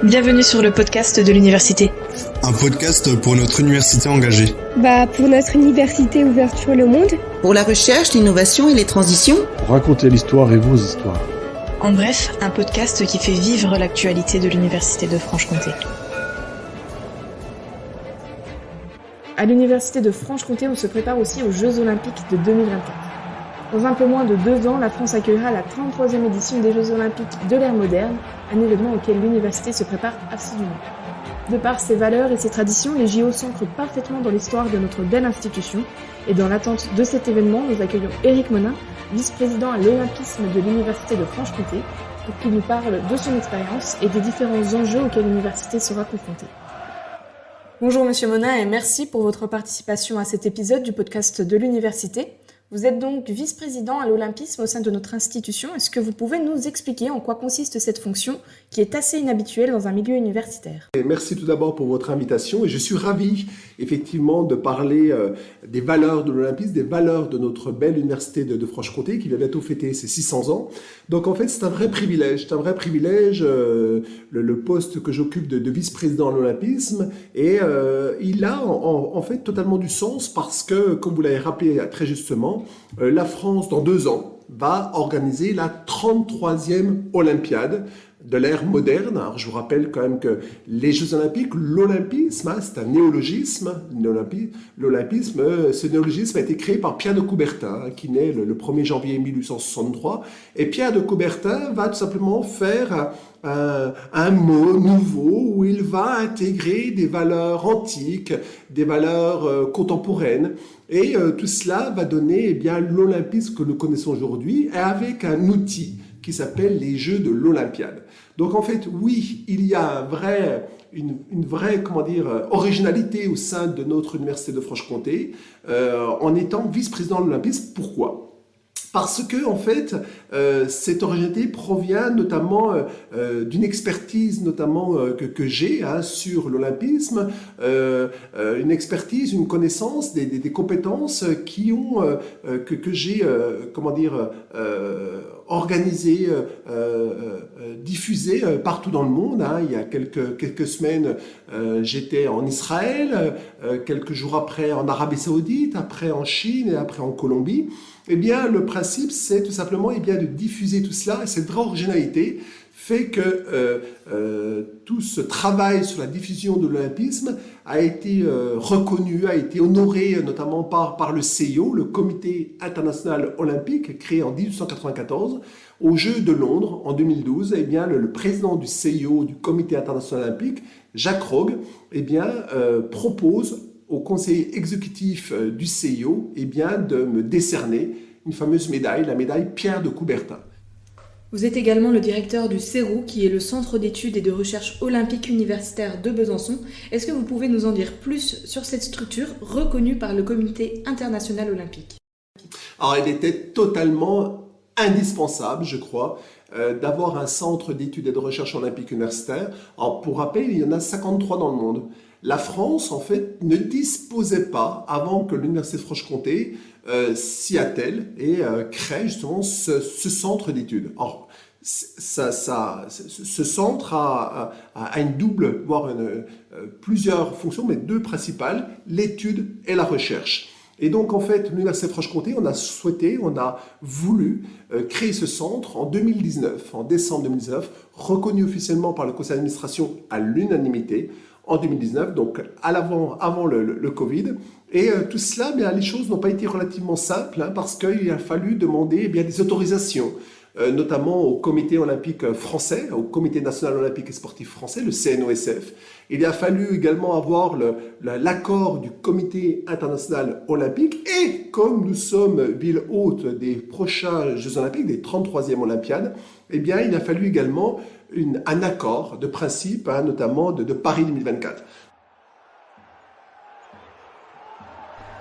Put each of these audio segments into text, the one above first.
Bienvenue sur le podcast de l'université. Un podcast pour notre université engagée. Pour notre université ouverte sur le monde. Pour la recherche, l'innovation et les transitions. Pour raconter l'histoire et vos histoires. En bref, un podcast qui fait vivre l'actualité de l'université de Franche-Comté. À l'université de Franche-Comté, on se prépare aussi aux Jeux Olympiques de 2024. Dans un peu moins de 2 ans, la France accueillera la 33e édition des Jeux Olympiques de l'ère moderne, un événement auquel l'université se prépare assidûment. De par ses valeurs et ses traditions, les JO s'ancrent parfaitement dans l'histoire de notre belle institution. Et dans l'attente de cet événement, nous accueillons Éric Monin, vice-président à l'Olympisme de l'université de Franche-Comté, pour qu'il nous parle de son expérience et des différents enjeux auxquels l'université sera confrontée. Bonjour Monsieur Monin et merci pour votre participation à cet épisode du podcast de l'université. Vous êtes donc vice-président à l'Olympisme au sein de notre institution. Est-ce que vous pouvez nous expliquer en quoi consiste cette fonction qui est assez inhabituelle dans un milieu universitaire ? Et merci tout d'abord pour votre invitation et je suis ravi effectivement de parler des valeurs de l'Olympisme, des valeurs de notre belle université de Franche-Comté qui va bientôt fêter ses 600 ans. Donc en fait c'est un vrai privilège, le poste que j'occupe de vice-président à l'Olympisme et il a en fait totalement du sens parce que comme vous l'avez rappelé très justement, la France, dans 2 ans, va organiser la 33e Olympiade de l'ère moderne. Alors, je vous rappelle quand même que les Jeux Olympiques, l'Olympisme, c'est un néologisme. Ce néologisme a été créé par Pierre de Coubertin, qui naît le 1er janvier 1863. Et Pierre de Coubertin va tout simplement faire un mot nouveau où il va intégrer des valeurs antiques, des valeurs contemporaines. Et tout cela va donner l'olympisme que nous connaissons aujourd'hui avec un outil qui s'appelle les Jeux de l'Olympiade. Donc en fait, oui, il y a une vraie originalité au sein de notre université de Franche-Comté en étant vice-président de l'Olympisme. Pourquoi ? Parce que, en fait, cette originalité provient notamment d'une expertise que j'ai sur l'olympisme, une expertise, une connaissance des compétences que j'ai organisées, diffusées partout dans le monde. Il y a quelques semaines, j'étais en Israël, quelques jours après en Arabie Saoudite, après en Chine et après en Colombie. Le principe, c'est tout simplement de diffuser tout cela. Et cette vraie originalité fait que tout ce travail sur la diffusion de l'olympisme a été reconnu, a été honoré notamment par le CIO, le Comité international olympique, créé en 1894. Aux Jeux de Londres, en 2012, le président du CIO, du Comité international olympique, Jacques Rogge, propose au conseil exécutif du CIO de me décerner une fameuse médaille, la médaille Pierre de Coubertin. Vous êtes également le directeur du CERO, qui est le Centre d'études et de recherche olympique universitaire de Besançon. Est-ce que vous pouvez nous en dire plus sur cette structure reconnue par le Comité international olympique ? Alors, il était totalement indispensable, je crois, d'avoir un centre d'études et de recherche olympique universitaire. Alors, pour rappel, il y en a 53 dans le monde. La France, en fait, ne disposait pas, avant que l'Université de Franche-Comté s'y attelle et crée justement ce centre d'études. Or, ce centre a une double, voire plusieurs fonctions, mais 2 principales, l'étude et la recherche. Et donc, en fait, l'Université de Franche-Comté, on a voulu créer ce centre en 2019, en décembre 2019, reconnu officiellement par le conseil d'administration à l'unanimité, en 2019, donc avant le Covid. Et tout cela, les choses n'ont pas été relativement simples parce qu'il a fallu demander des autorisations, notamment au comité olympique français, au comité national olympique et sportif français, le CNOSF. Il a fallu également avoir l'accord du comité international olympique et comme nous sommes ville hôte des prochains Jeux olympiques, des 33e Olympiades, il a fallu également un accord de principe, notamment de Paris 2024.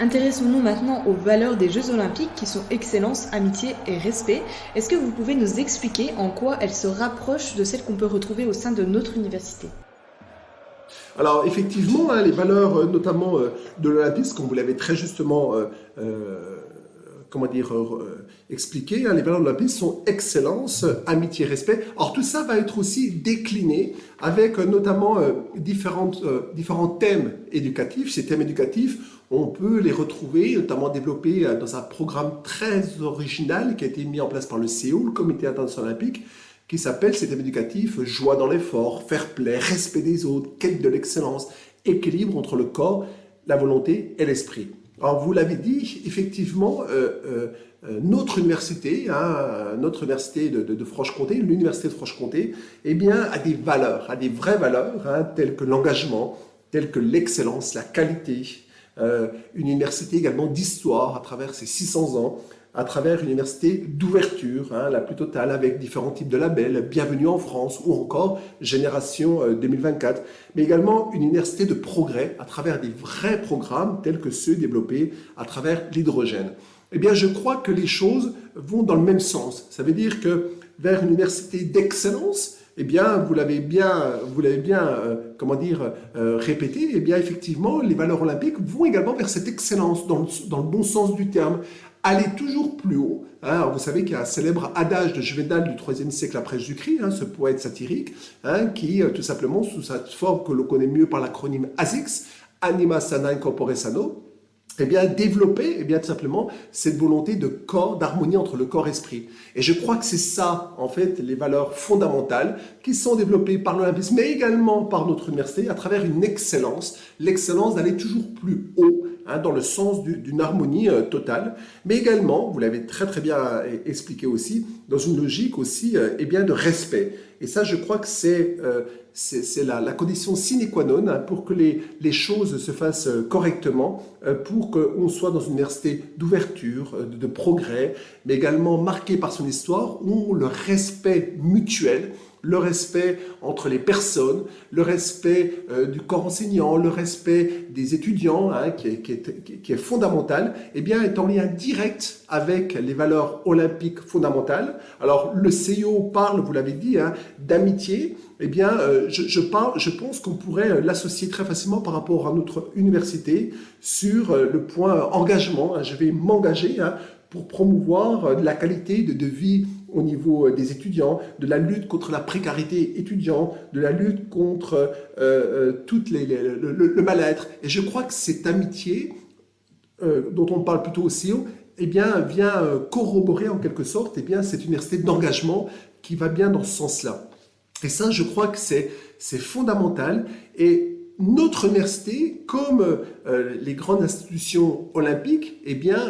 Intéressons-nous maintenant aux valeurs des Jeux Olympiques qui sont excellence, amitié et respect. Est-ce que vous pouvez nous expliquer en quoi elles se rapprochent de celles qu'on peut retrouver au sein de notre université ? Alors effectivement, les valeurs notamment de l'olympisme, comme vous l'avez très justement expliqué, les valeurs olympiques sont excellence, amitié, respect. Alors tout ça va être aussi décliné avec notamment différents thèmes éducatifs. Ces thèmes éducatifs, on peut les retrouver, notamment développés dans un programme très original qui a été mis en place par le CIO, le Comité international olympique, qui s'appelle ces thèmes éducatifs: joie dans l'effort, fair play, respect des autres, quête de l'excellence, équilibre entre le corps, la volonté et l'esprit. Alors vous l'avez dit, effectivement, notre université, notre université de Franche-Comté, l'université de Franche-Comté, eh bien, a des valeurs, a des vraies valeurs, telles que l'engagement, telles que l'excellence, la qualité. Une université également d'histoire à travers ses 600 ans, à travers une université d'ouverture, la plus totale, avec différents types de labels, Bienvenue en France ou encore Génération 2024, mais également une université de progrès à travers des vrais programmes tels que ceux développés à travers l'hydrogène. Eh bien, je crois que les choses vont dans le même sens. Ça veut dire que vers une université d'excellence, eh bien, vous l'avez bien répété, eh bien, effectivement, les valeurs olympiques vont également vers cette excellence, dans le bon sens du terme, aller toujours plus haut. Vous savez qu'il y a un célèbre adage de Juvénal du IIIe siècle après Jésus-Christ, ce poète satirique, qui, tout simplement, sous cette forme que l'on connaît mieux par l'acronyme ASICS, Anima Sana Incorpore Sano, eh bien, développer, eh bien, tout simplement, cette volonté de corps, d'harmonie entre le corps et l'esprit. Et je crois que c'est ça, en fait, les valeurs fondamentales qui sont développées par l'Olympisme, mais également par notre université, à travers une excellence, l'excellence d'aller toujours plus haut, dans le sens d'une harmonie totale, mais également, vous l'avez très très bien expliqué aussi, dans une logique aussi, eh bien, de respect. Et ça, je crois que c'est la condition sine qua non pour que les choses se fassent correctement, pour qu'on soit dans une université d'ouverture, de progrès, mais également marquée par son histoire, où le respect mutuel, le respect entre les personnes, le respect du corps enseignant, le respect des étudiants, qui est fondamental, eh bien, est en lien direct avec les valeurs olympiques fondamentales. Alors, le CIO parle, vous l'avez dit, d'amitié. Eh bien, je pense qu'on pourrait l'associer très facilement par rapport à notre université sur le point engagement. Je vais m'engager pour promouvoir de la qualité de vie au niveau des étudiants, de la lutte contre la précarité étudiante, de la lutte contre le mal-être. Et je crois que cette amitié, dont on parle plutôt au CIO, eh bien, vient corroborer en quelque sorte cette université d'engagement qui va bien dans ce sens-là. Et ça, je crois que c'est fondamental. Et notre université, comme les grandes institutions olympiques, eh bien,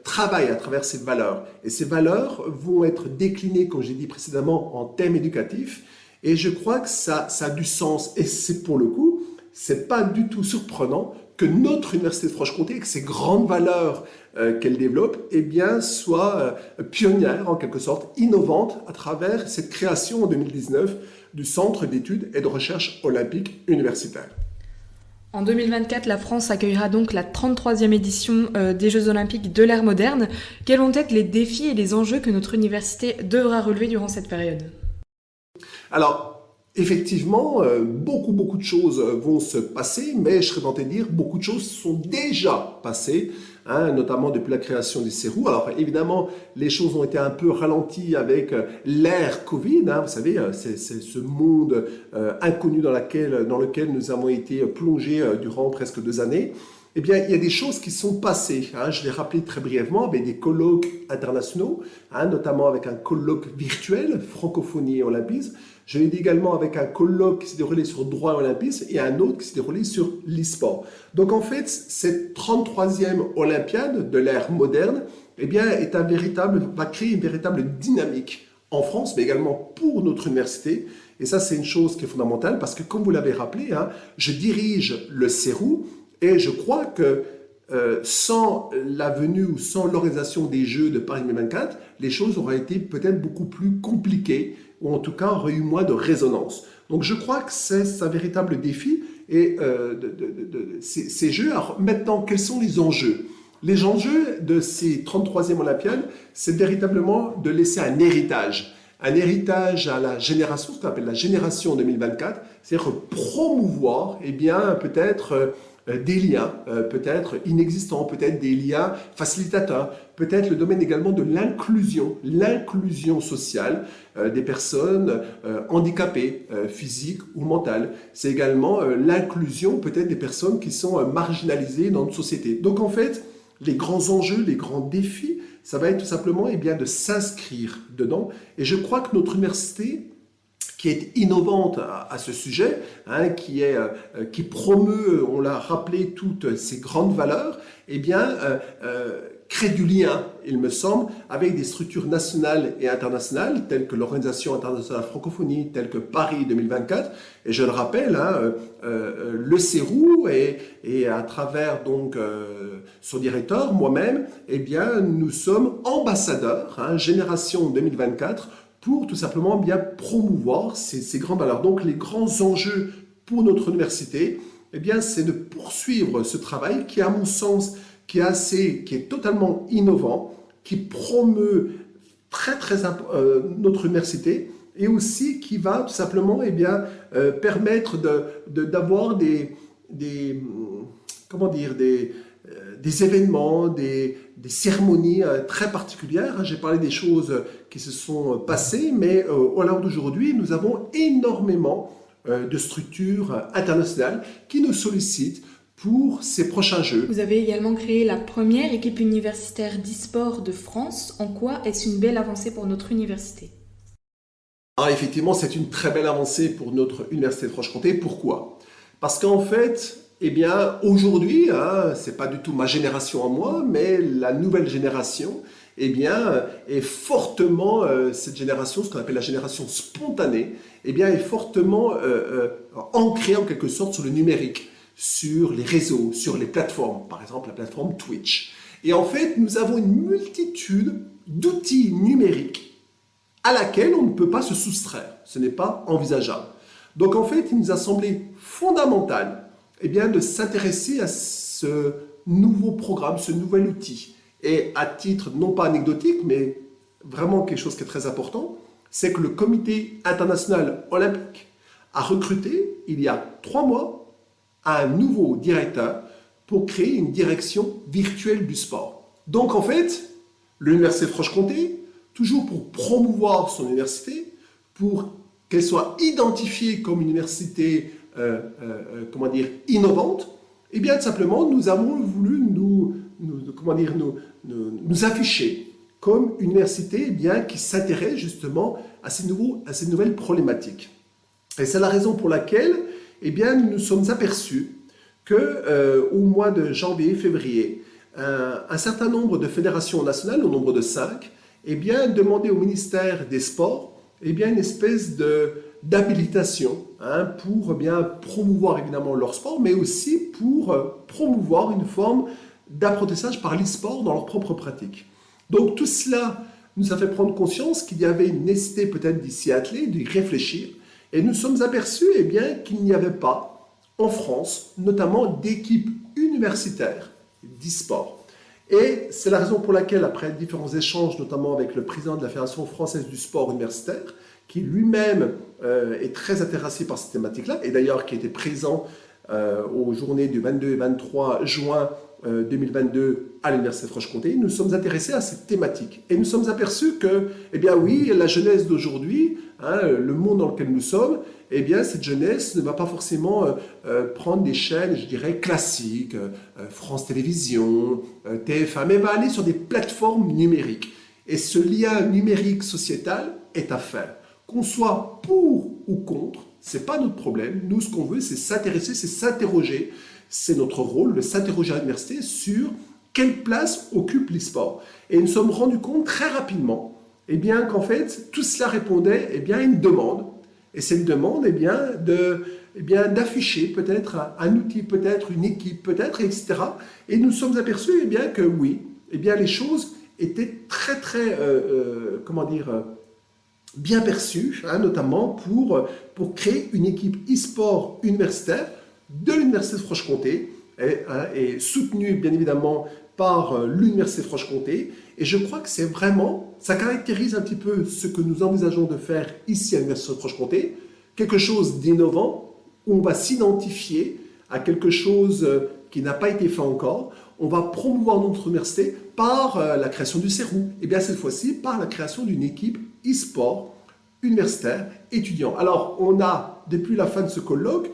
travaille à travers ces valeurs. Et ces valeurs vont être déclinées, comme j'ai dit précédemment, en thèmes éducatifs. Et je crois que ça a du sens. Et c'est pour le coup, c'est pas du tout surprenant que notre université de Franche-Comté, avec ses grandes valeurs qu'elle développe, eh bien, soit pionnière, en quelque sorte, innovante à travers cette création en 2019 du Centre d'études et de recherche olympique universitaire. En 2024, la France accueillera donc la 33e édition des Jeux Olympiques de l'ère moderne. Quels vont être les défis et les enjeux que notre université devra relever durant cette période ? Alors, effectivement, beaucoup de choses vont se passer, mais je serais tenté de dire beaucoup de choses sont déjà passées, notamment depuis la création du CERU. Alors évidemment, les choses ont été un peu ralenties avec l'ère Covid. Vous savez, c'est ce monde inconnu dans lequel nous avons été plongés durant presque 2 années. Eh bien, il y a des choses qui sont passées. Je l'ai rappelé très brièvement, avec des colloques internationaux, notamment avec un colloque virtuel, francophonie et olympisme. Je l'ai dit également avec un colloque qui s'est déroulé sur droit et olympisme et un autre qui s'est déroulé sur l'e-sport. Donc en fait, cette 33e Olympiade de l'ère moderne, eh bien, va créer une véritable dynamique en France, mais également pour notre université. Et ça, c'est une chose qui est fondamentale parce que, comme vous l'avez rappelé, je dirige le CERU et je crois que sans la venue ou sans l'organisation des Jeux de Paris 2024, les choses auraient été peut-être beaucoup plus compliquées ou en tout cas aurait eu moins de résonance. Donc je crois que c'est un véritable défi et ces Jeux. Alors maintenant, quels sont les enjeux ? Les enjeux de ces 33e Olympiades, c'est véritablement de laisser un héritage à la génération, ce qu'on appelle la génération 2024, c'est-à-dire promouvoir, eh bien, peut-être des liens peut-être inexistants, peut-être des liens facilitateurs, peut-être le domaine également de l'inclusion sociale des personnes handicapées, physiques ou mentales. C'est également l'inclusion peut-être des personnes qui sont marginalisées dans notre société. Donc en fait, les grands enjeux, les grands défis, ça va être tout simplement de s'inscrire dedans. Et je crois que notre université, qui est innovante à ce sujet, qui promeut, on l'a rappelé, toutes ces grandes valeurs, crée du lien, il me semble, avec des structures nationales et internationales, telles que l'Organisation internationale de la francophonie, telles que Paris 2024. Et je le rappelle, le CERU et à travers donc son directeur, moi-même, nous sommes ambassadeurs, Génération 2024, pour tout simplement bien promouvoir ces grandes valeurs. Donc les grands enjeux pour notre université, c'est de poursuivre ce travail qui, à mon sens, qui est totalement innovant, qui promeut notre université et aussi qui va tout simplement permettre d'avoir des événements, des cérémonies très particulières. J'ai parlé des choses qui se sont passées, mais au l'heure d'aujourd'hui, nous avons énormément de structures internationales qui nous sollicitent pour ces prochains Jeux. Vous avez également créé la première équipe universitaire d'e-sport de France. En quoi est-ce une belle avancée pour notre université ? Effectivement, c'est une très belle avancée pour notre université de Franche-Comté. Pourquoi ? Parce qu'en fait, aujourd'hui, c'est pas du tout ma génération à moi, mais la nouvelle génération, est fortement, cette génération, ce qu'on appelle la génération spontanée, est fortement ancrée en quelque sorte sur le numérique, sur les réseaux, sur les plateformes, par exemple la plateforme Twitch. Et en fait, nous avons une multitude d'outils numériques à laquelle on ne peut pas se soustraire. Ce n'est pas envisageable. Donc en fait, il nous a semblé fondamental de s'intéresser à ce nouveau programme, ce nouvel outil. Et à titre non pas anecdotique, mais vraiment quelque chose qui est très important, c'est que le Comité international olympique a recruté, il y a 3 mois, un nouveau directeur pour créer une direction virtuelle du sport. Donc en fait, l'Université de Franche-Comté, toujours pour promouvoir son université, pour qu'elle soit identifiée comme une université innovante, tout simplement, nous avons voulu nous afficher comme une université qui s'intéresse justement à ces nouvelles problématiques. Et c'est la raison pour laquelle nous nous sommes aperçus qu'au mois de janvier-février, un certain nombre de fédérations nationales, au nombre de 5, demandaient au ministère des Sports une espèce d'habilitation pour promouvoir évidemment leur sport, mais aussi pour promouvoir une forme d'apprentissage par l'e-sport dans leur propre pratique. Donc tout cela nous a fait prendre conscience qu'il y avait une nécessité peut-être d'y s'y atteler, d'y réfléchir, et nous sommes aperçus qu'il n'y avait pas en France, notamment d'équipes universitaires d'e-sport. Et c'est la raison pour laquelle, après différents échanges, notamment avec le président de la Fédération française du sport universitaire, qui lui-même est très intéressé par cette thématique-là, et d'ailleurs qui était présent aux journées du 22 et 23 juin 2022 à l'Université de Franche-Comté, nous sommes intéressés à cette thématique. Et nous sommes aperçus que, oui, la jeunesse d'aujourd'hui, le monde dans lequel nous sommes, cette jeunesse ne va pas forcément prendre des chaînes, je dirais, classiques, France Télévisions, TF1, mais va aller sur des plateformes numériques. Et ce lien numérique sociétal est à faire. Qu'on soit pour ou contre, ce n'est pas notre problème. Nous, ce qu'on veut, c'est s'intéresser, c'est s'interroger. C'est notre rôle de s'interroger à l'université sur quelle place occupe l'e-sport. Et nous nous sommes rendus compte très rapidement qu'en fait, tout cela répondait à une demande. Et cette demande d'afficher peut-être un outil, peut-être une équipe, peut-être, etc. Et nous nous sommes aperçus que oui, les choses étaient très, très, bien perçues, notamment pour créer une équipe e-sport universitaire de l'Université de Franche-Comté et soutenue bien évidemment par l'Université de Franche-Comté. Et je crois que c'est vraiment, ça caractérise un petit peu ce que nous envisageons de faire ici à l'Université de Franche-Comté, quelque chose d'innovant où on va s'identifier à quelque chose qui n'a pas été fait encore, on va promouvoir notre université par la création du CERU. Et bien cette fois-ci, par la création d'une équipe e-sport universitaire étudiant. Alors, on a, depuis la fin de ce colloque,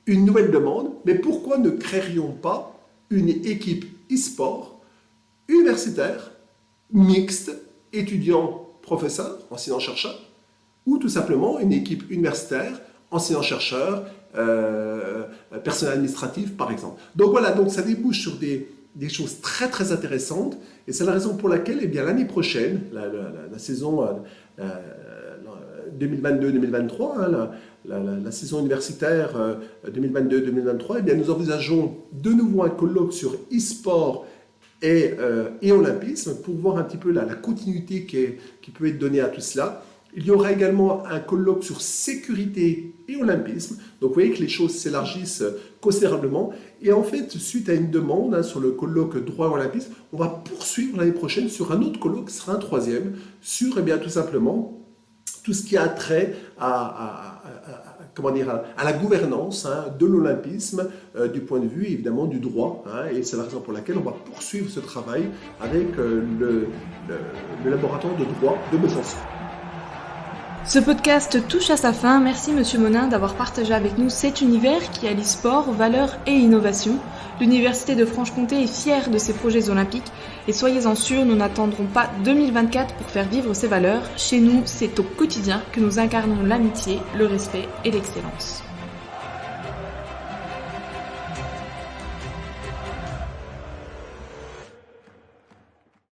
une nouvelle demande, mais pourquoi ne créerions pas une équipe e-sport universitaire, mixte, étudiants-professeurs, enseignants-chercheurs, ou tout simplement une équipe universitaire, enseignants-chercheurs, personnel administratif, par exemple. Donc voilà, donc ça débouche sur des choses très très intéressantes, et c'est la raison pour laquelle, eh bien, l'année prochaine, la saison 2022-2023, hein, la saison universitaire 2022-2023, eh bien, nous envisageons de nouveau un colloque sur e-sport et olympisme pour voir un petit peu la continuité qui peut être donnée à tout cela. Il y aura également un colloque sur sécurité et olympisme. Donc vous voyez que les choses s'élargissent considérablement. Et en fait, suite à une demande sur le colloque droit et olympisme, on va poursuivre l'année prochaine sur un autre colloque, ce sera un troisième, sur bien, tout simplement tout ce qui a trait à la gouvernance de l'olympisme du point de vue évidemment du droit. Et c'est la raison pour laquelle on va poursuivre ce travail avec le laboratoire de droit de Besançon. Ce podcast touche à sa fin. Merci Monsieur Monin d'avoir partagé avec nous cet univers qui allie sport, valeurs et innovation. L'Université de Franche-Comté est fière de ses projets olympiques et soyez-en sûrs, nous n'attendrons pas 2024 pour faire vivre ces valeurs. Chez nous, c'est au quotidien que nous incarnons l'amitié, le respect et l'excellence.